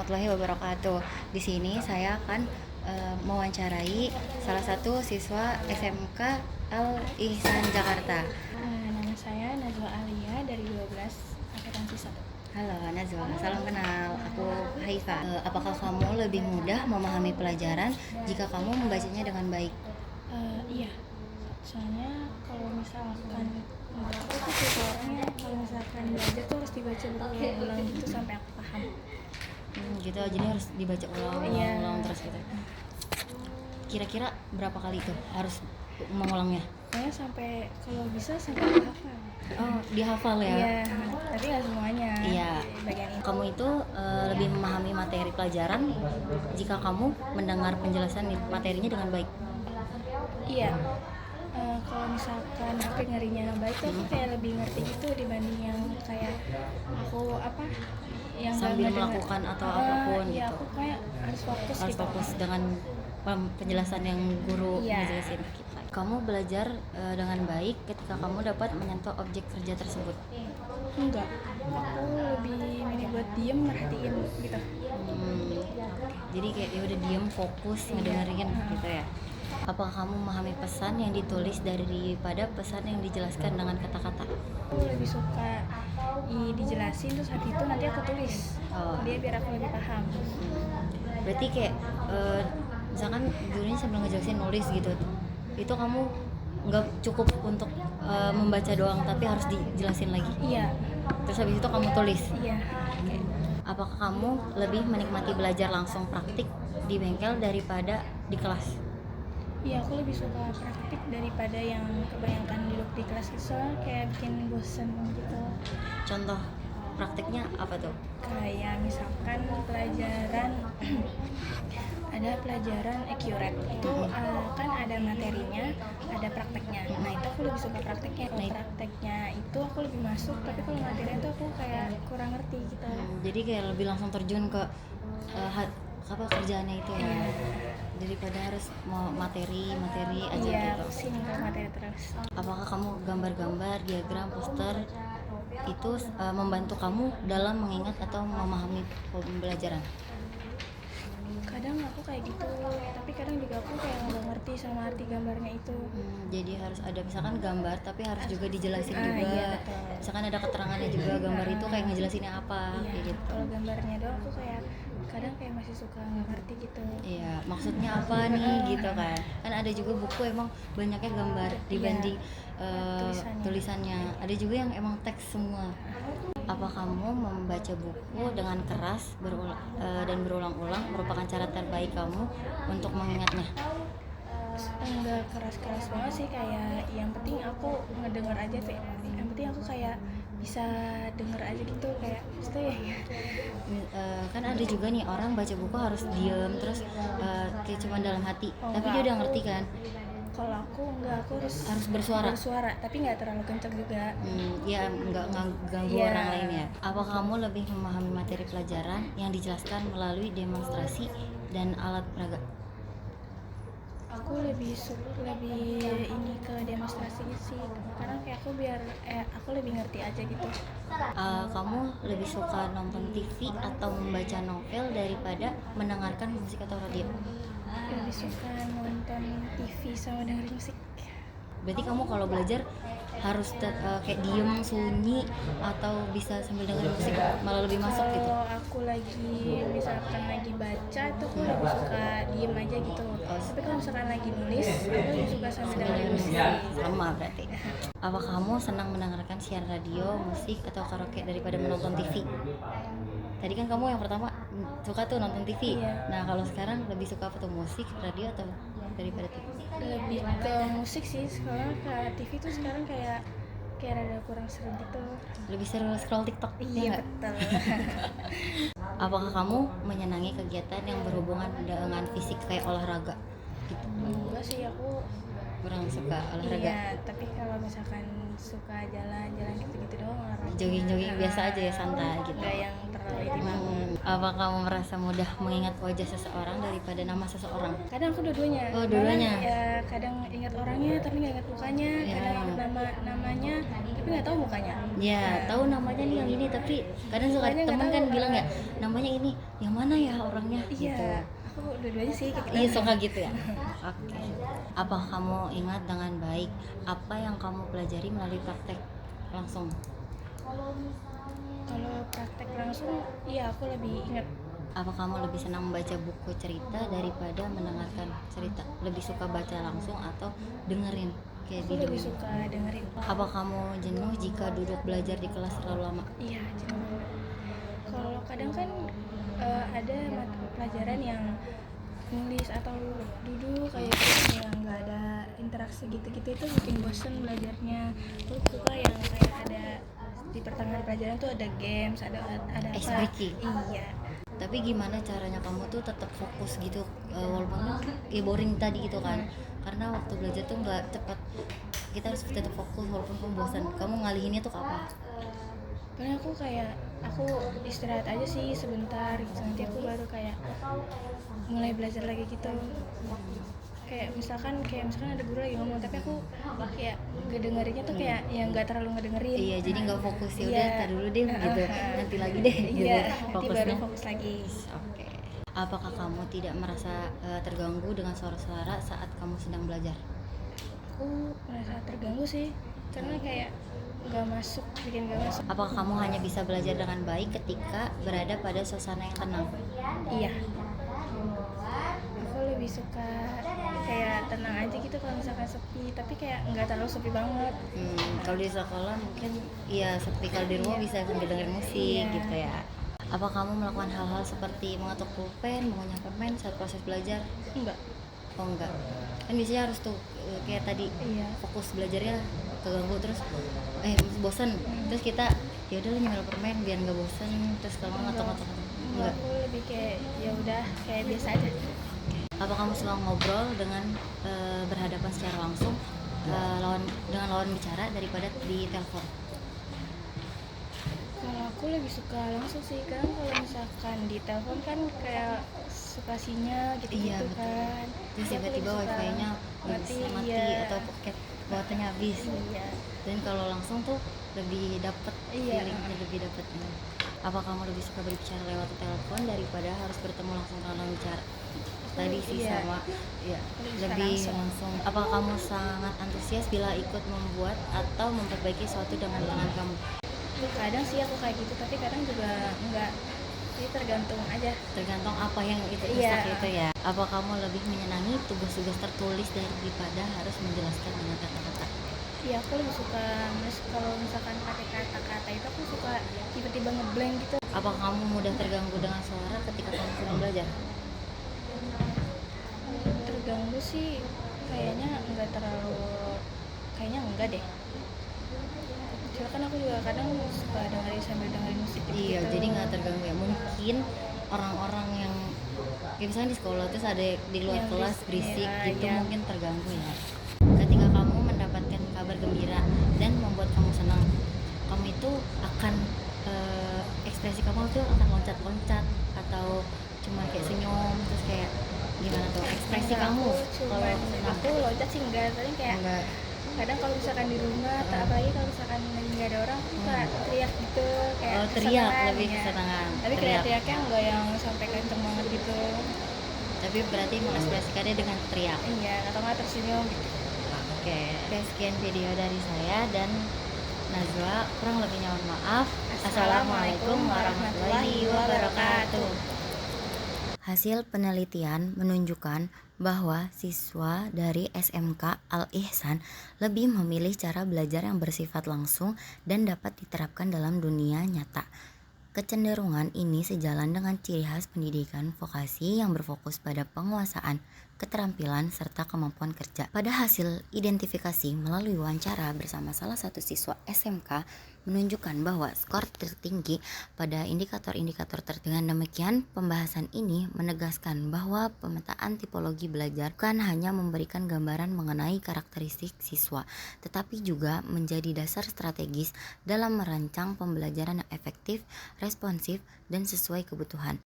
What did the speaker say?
warahmatullahi wabarakatuh. Di sini saya akan mewawancarai salah satu siswa SMK Al Ihsan Jakarta. Nama saya Najwa Alia dari 12 akuntansi 1. Halo Najwa, salam kenal. Aku Haifa. Apakah kamu lebih mudah memahami pelajaran jika kamu membacanya dengan baik? Iya, soalnya kalau misalkan aku tuh tipe orangnya kalau misalkan belajar tuh harus dibaca berulang-ulang gitu sampai aku paham. Gitu, jadi harus dibaca ulang-ulang terus gitu. Kira-kira berapa kali itu harus mengulangnya? Pokoknya sampai kalau bisa sampai aku hafal. Oh, dihafal ya? Iya, tapi nggak semuanya. Iya. Bagian ini. Kamu itu lebih memahami materi pelajaran jika kamu mendengar penjelasan materinya dengan baik. Iya. Kalau misalkan aku ngerinya baik tuh aku kayak lebih ngerti gitu dibanding yang kayak aku yang Sambil nggak ngedenger. melakukan atau apapun Iya, gitu. aku kayak harus fokus Harus gitu. fokus dengan penjelasan yang guru Iya. ngejelasin ke kita. Kamu belajar dengan baik ketika kamu dapat menyentuh objek kerja tersebut. Enggak, aku lebih milih buat diem merhatiin gitu. Jadi kayak ya udah diem fokus ngedengerin gitu ya. Apakah kamu memahami pesan yang ditulis daripada pesan yang dijelaskan dengan kata-kata? Aku lebih suka dijelasin terus habis itu nanti aku tulis. Oh. Dia biar aku lebih paham. Berarti kayak misalkan gurunya sambil ngejelasin nulis gitu, itu kamu nggak cukup untuk membaca doang tapi harus dijelasin lagi. Iya. Terus habis itu kamu tulis. Iya. Oke. Apakah kamu lebih menikmati belajar langsung praktik di bengkel daripada di kelas? Iya, aku lebih suka praktik daripada yang kebanyakan duduk di kelas gitu, soalnya kayak bikin bosan gitu. Contoh praktiknya apa tuh? Kayak misalkan pelajaran ada pelajaran accurate itu kan ada materinya, ada prakteknya. Nah itu aku lebih suka prakteknya. Kalau prakteknya itu aku lebih masuk, tapi kalau materinya itu aku kayak kurang ngerti gitu. Jadi kayak lebih langsung terjun ke kerjaannya itu ya. Iya. Daripada harus mau materi aja Iya, gitu. pusing kalau materi terus. Apakah kamu gambar-gambar, diagram, poster itu membantu kamu dalam mengingat atau memahami pembelajaran? Kadang aku kayak gitu, tapi kadang juga aku kayak nggak ngerti sama arti gambarnya itu. Jadi harus ada misalkan gambar tapi harus juga dijelasin juga. Iya, betul. Misalkan ada keterangannya juga gambar itu kayak ngejelasinnya apa Iya, kayak gitu. kalau gambarnya doang aku kayak kadang kayak masih suka nggak ngerti gitu. Iya, maksudnya apa nih gitu kan. Kan ada juga buku emang banyaknya gambar dibanding tulisannya. Ada juga yang emang teks semua. Apa kamu membaca buku dengan keras dan berulang-ulang merupakan cara terbaik kamu untuk mengingatnya? Enggak keras-keras banget sih, kayak yang penting aku ngedenger aja sih. Yang penting aku kayak bisa denger aja gitu, kayak maksudnya ya. Kan ada juga nih orang baca buku harus diem terus kayak cuma dalam hati, tapi dia udah ngerti kan. Kalau aku enggak, aku Harus bersuara, tapi nggak terlalu kencang juga. Ya nggak ganggu Iya. orang lain ya. Apakah kamu lebih memahami materi pelajaran yang dijelaskan melalui demonstrasi dan alat peraga? Aku lebih ini ke demonstrasi sih, karena kayak aku lebih ngerti aja gitu. Kamu lebih suka nonton TV atau membaca novel daripada mendengarkan musik atau radio? Lebih suka nonton TV sama dengerin musik. Berarti kamu kalau belajar harus kayak diem sunyi atau bisa sambil dengerin musik malah lebih masuk gitu? Kalau aku misalkan lagi baca itu aku lebih suka diem aja gitu. Tapi kalau misalkan lagi nulis, aku lebih suka sambil dengerin musik. Sama berarti. Apa kamu senang mendengarkan siaran radio, musik atau karaoke daripada menonton TV? Tadi kan kamu yang pertama suka tuh nonton TV. Iya. Nah kalau sekarang lebih suka apa tuh, musik, radio atau daripada TV? Lebih ke musik sih, soalnya ke TV tuh sekarang kayak rada kurang seru gitu. Lebih seru scroll TikTok? Iya, Ya nggak? betul. Apakah kamu menyenangi kegiatan yang berhubungan dengan fisik kayak olahraga? Gitu. Enggak sih, aku Kurang suka olahraga. iya, tapi kalau misalkan suka jalan-jalan gitu-gitu doang, olahraga. Jogging-jogging biasa aja ya, santai gitu. Nggak yang terlalu ini banget. Apa kamu merasa mudah mengingat wajah seseorang daripada nama seseorang? Kadang aku dua-duanya. Oh, dua-duanya. Malah ya kadang ingat orangnya tapi nggak ingat mukanya. Ya. Kadang ingat namanya tapi nggak tahu mukanya. Ya, tahu namanya nih yang ini, tapi kadang suka Mukanya nggak teman tahu. kan bilang ya, namanya ini, yang mana ya orangnya gitu. Iya, aku dua-duanya sih kayak gitu. Iya, suka gitu ya. Oke. Apa kamu ingat dengan baik apa yang kamu pelajari melalui praktek langsung? Kalau praktek langsung, iya aku lebih ingat. Apa kamu lebih senang membaca buku cerita daripada mendengarkan cerita? Lebih suka baca langsung atau dengerin kayak Aku di lebih dulu? suka dengerin. Apa kamu jenuh jika duduk belajar di kelas terlalu lama? Iya, jenuh banget. Kalau kadang kan ada mata pelajaran yang nulis atau duduk kayak gitu yang nggak ada interaksi gitu-gitu, itu bikin bosen belajarnya. Aku suka yang kayak ada di pertengahan pelajaran tuh ada games, ada apa? Icebreaking. Iya. Tapi gimana caranya kamu tuh tetap fokus gitu, walaupun kan ya boring tadi gitu kan, karena waktu belajar tuh nggak cepat, kita harus tetap fokus walaupun kamu bosan. Kamu ngalihinnya tuh apa? Paling aku istirahat aja sih sebentar gitu, nanti aku baru kayak mulai belajar lagi gitu. Kayak misalkan ada guru lagi ngomong tapi aku kayak ngedengerinnya tuh kayak yang nggak terlalu ngedengerin. Iya, jadi nggak fokus, ya udah Iya. tar dulu deh gitu, nanti lagi deh gitu Iya, nanti baru fokusnya. fokus lagi. Oke. Apakah kamu tidak merasa terganggu dengan suara-suara saat kamu sedang belajar? Aku merasa terganggu sih karena kayak bikin nggak masuk. Apakah kamu hanya bisa belajar dengan baik ketika berada pada suasana yang tenang? Iya, aku lebih suka kayak tenang aja gitu kalau misalkan sepi, tapi kayak nggak terlalu sepi banget. Kalau di sekolah mungkin ya seperti kalau di rumah bisa sambil dengerin musik Iya. gitu ya. Apa kamu melakukan hal-hal seperti mengetuk pulpen, mengunyah permen saat proses belajar? Enggak. Oh enggak. Kan biasanya harus tuh kayak tadi Iya. fokus belajarnya keganggu terus bosan. Terus kita ya udah lu nyemil permen biar nggak bosan, terus kalau ngetok-ngetok enggak. Aku lebih kayak ya udah kayak biasa aja. Apa kamu selalu ngobrol dengan berhadapan secara langsung dengan lawan bicara daripada di telepon? Kalau aku lebih suka langsung sih, kan kalau misalkan di telepon kan kayak suka sinyal gitu-gitu. Iya, betul. Kan. Terus Jadi aku tiba-tiba lebih suka wifi-nya mati, mati iya. atau paket kuotanya habis. Iya. Dan kalau langsung tuh lebih dapet Iya. feelingnya, lebih dapet. Apa kamu lebih suka berbicara lewat telepon daripada harus bertemu langsung dengan bicara? Tadi sih Iya. sama ya, Lebih suka lebih langsung. langsung. Apa kamu sangat antusias bila ikut membuat atau memperbaiki sesuatu dengan tangan kamu? Kadang sih aku kayak gitu, tapi kadang juga enggak. Jadi tergantung aja. Tergantung apa yang itu Iya. rusak itu ya. Apa kamu lebih menyenangi tugas-tugas tertulis daripada harus menjelaskan dengan kata-kata? Iya, aku lebih suka kalau misalkan pakai kata-kata itu aku suka tiba-tiba ngeblank gitu. Apa kamu mudah terganggu dengan suara ketika kamu sedang belajar? Terganggu sih kayaknya enggak deh. Soalnya kan aku juga kadang suka sambil dengerin musik gitu. Iya, jadi nggak terganggu ya. Mungkin orang-orang yang kayak misalnya di sekolah terus ada di luar Yang kelas berisik iya, gitu, iya. mungkin terganggu ya. Ketika kamu mendapatkan kabar gembira dan membuat kamu senang, kamu itu akan ekspresi kamu tuh akan loncat-loncat atau cuma kayak senyum, terus kayak gimana tuh ekspresi kamu kalau senang? Aku loncat sih enggak, paling kayak Enggak. kadang kalau misalkan di rumah apalagi kalau misalkan lagi nggak ada orang aku suka teriak gitu kayak Oh, teriak, kesenangan, lebih ya. kesenangan. Tapi kayak teriaknya nggak yang sampai kenceng banget gitu. Tapi berarti mengekspresikannya dengan teriak. Iya, atau nggak tersenyum gitu. Oke, sekian video dari saya dan Najwa, kurang lebihnya mohon maaf. Assalamualaikum warahmatullahi wabarakatuh. Hasil penelitian menunjukkan bahwa siswa dari SMK Al-Ihsan lebih memilih cara belajar yang bersifat langsung dan dapat diterapkan dalam dunia nyata. Kecenderungan ini sejalan dengan ciri khas pendidikan vokasi yang berfokus pada penguasaan keterampilan, serta kemampuan kerja. Pada hasil identifikasi melalui wawancara bersama salah satu siswa SMK menunjukkan bahwa skor tertinggi pada indikator-indikator tertentu. Dengan demikian, pembahasan ini menegaskan bahwa pemetaan tipologi belajar bukan hanya memberikan gambaran mengenai karakteristik siswa, tetapi juga menjadi dasar strategis dalam merancang pembelajaran yang efektif, responsif, dan sesuai kebutuhan.